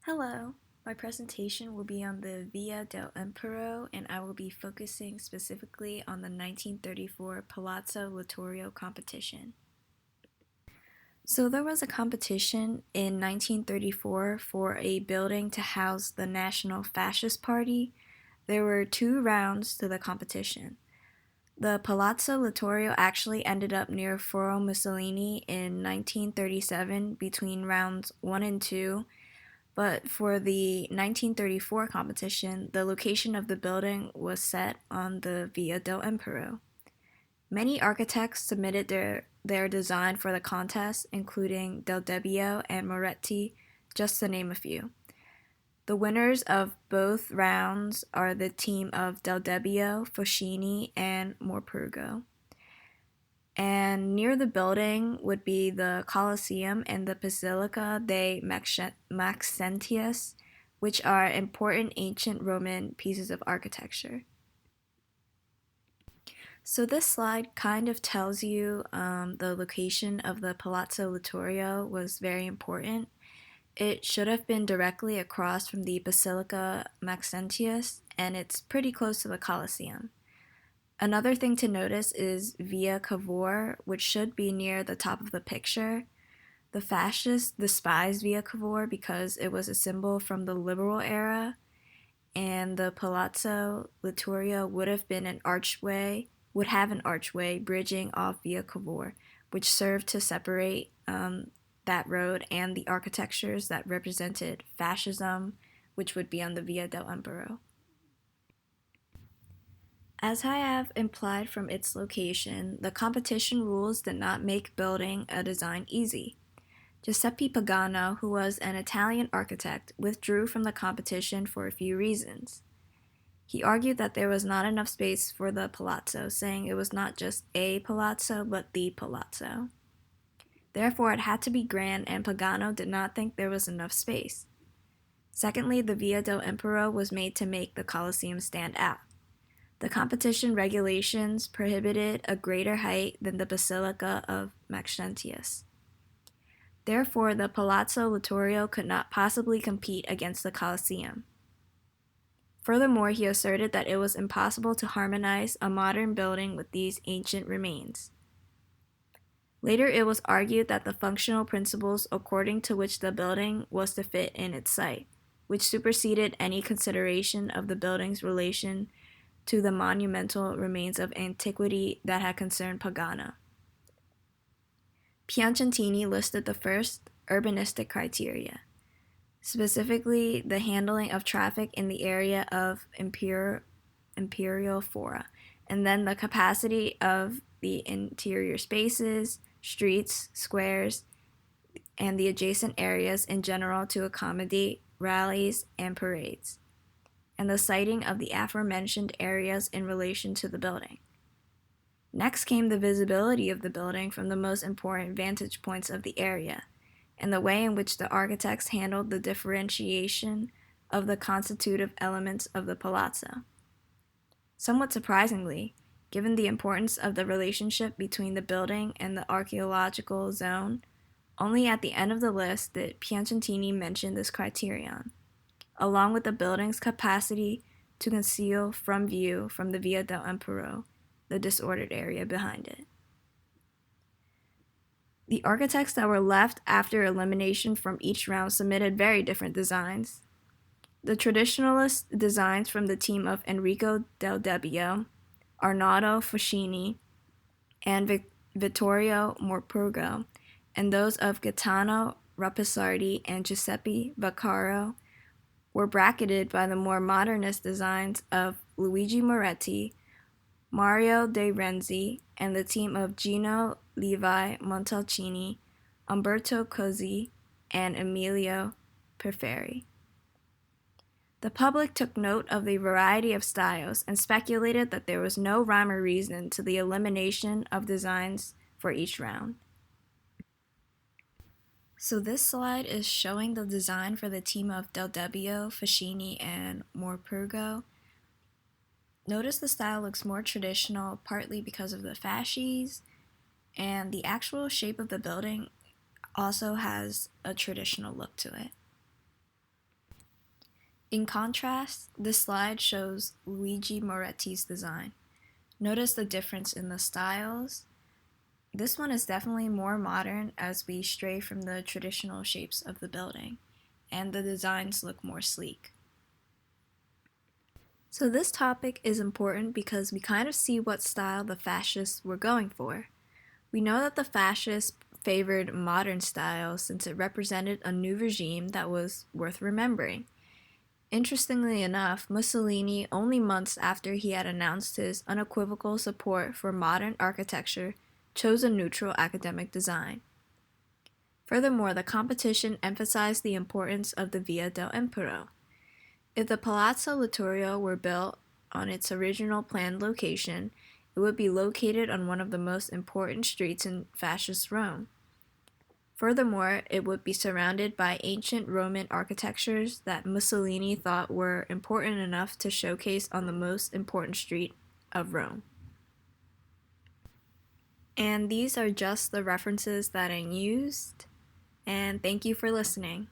Hello, my presentation will be on the Via del Empero and I will be focusing specifically on the 1934 Palazzo Littorio competition. So there was a competition in 1934 for a building to house the National Fascist Party. There were two rounds to the competition. The Palazzo Littorio actually ended up near Foro Mussolini in 1937 between rounds 1 and 2. But for the 1934 competition, the location of the building was set on the Via del Empero. Many architects submitted their design for the contest, including Del Debbio and Moretti, just to name a few. The winners of both rounds are the team of Del Debbio, Foscini, and Morpurgo. And near the building would be the Colosseum and the Basilica de Maxentius, which are important ancient Roman pieces of architecture. So this slide kind of tells you the location of the Palazzo Littorio was very important. It should have been directly across from the Basilica Maxentius, and it's pretty close to the Colosseum. Another thing to notice is Via Cavour, which should be near the top of the picture. The fascists despised Via Cavour because it was a symbol from the liberal era, and the Palazzo Littorio would have an archway bridging off Via Cavour, which served to separate that road and the architectures that represented fascism, which would be on the Via del Empero. As I have implied from its location, the competition rules did not make building a design easy. Giuseppe Pagano, who was an Italian architect, withdrew from the competition for a few reasons. He argued that there was not enough space for the palazzo, saying it was not just a palazzo, but the palazzo. Therefore, it had to be grand, and Pagano did not think there was enough space. Secondly, the Via del Empero was made to make the Colosseum stand out. The competition regulations prohibited a greater height than the Basilica of Maxentius. Therefore, the Palazzo Littorio could not possibly compete against the Colosseum. Furthermore, he asserted that it was impossible to harmonize a modern building with these ancient remains. Later, it was argued that the functional principles according to which the building was to fit in its site, which superseded any consideration of the building's relation to the monumental remains of antiquity that had concerned Pagano. Piacentini listed the first urbanistic criteria, specifically the handling of traffic in the area of imperial fora, and then the capacity of the interior spaces, streets, squares, and the adjacent areas in general to accommodate rallies and parades, and the siting of the aforementioned areas in relation to the building. Next came the visibility of the building from the most important vantage points of the area, and the way in which the architects handled the differentiation of the constitutive elements of the palazzo. Somewhat surprisingly, given the importance of the relationship between the building and the archaeological zone, only at the end of the list did Piacentini mention this criterion, along with the building's capacity to conceal from view from the Via del Empero the disordered area behind it. The architects that were left after elimination from each round submitted very different designs. The traditionalist designs from the team of Enrico Del Debbio, Arnaldo Foscini, and Vittorio Morpurgo, and those of Gaetano Rapisardi and Giuseppe Vaccaro were bracketed by the more modernist designs of Luigi Moretti, Mario De Renzi, and the team of Gino Levi Montalcini, Umberto Cozzi, and Emilio Perferi. The public took note of the variety of styles and speculated that there was no rhyme or reason to the elimination of designs for each round. So this slide is showing the design for the team of Del Debbio, Foscini, and Morpurgo. Notice the style looks more traditional, partly because of the fasces, and the actual shape of the building also has a traditional look to it. In contrast, this slide shows Luigi Moretti's design. Notice the difference in the styles. This one is definitely more modern as we stray from the traditional shapes of the building, and the designs look more sleek. So this topic is important because we kind of see what style the fascists were going for. We know that the fascists favored modern style since it represented a new regime that was worth remembering. Interestingly enough, Mussolini, only months after he had announced his unequivocal support for modern architecture, chose a neutral academic design. Furthermore, the competition emphasized the importance of the Via del Impero. If the Palazzo Littorio were built on its original planned location, it would be located on one of the most important streets in fascist Rome. Furthermore, it would be surrounded by ancient Roman architectures that Mussolini thought were important enough to showcase on the most important street of Rome. And these are just the references that I used, and thank you for listening.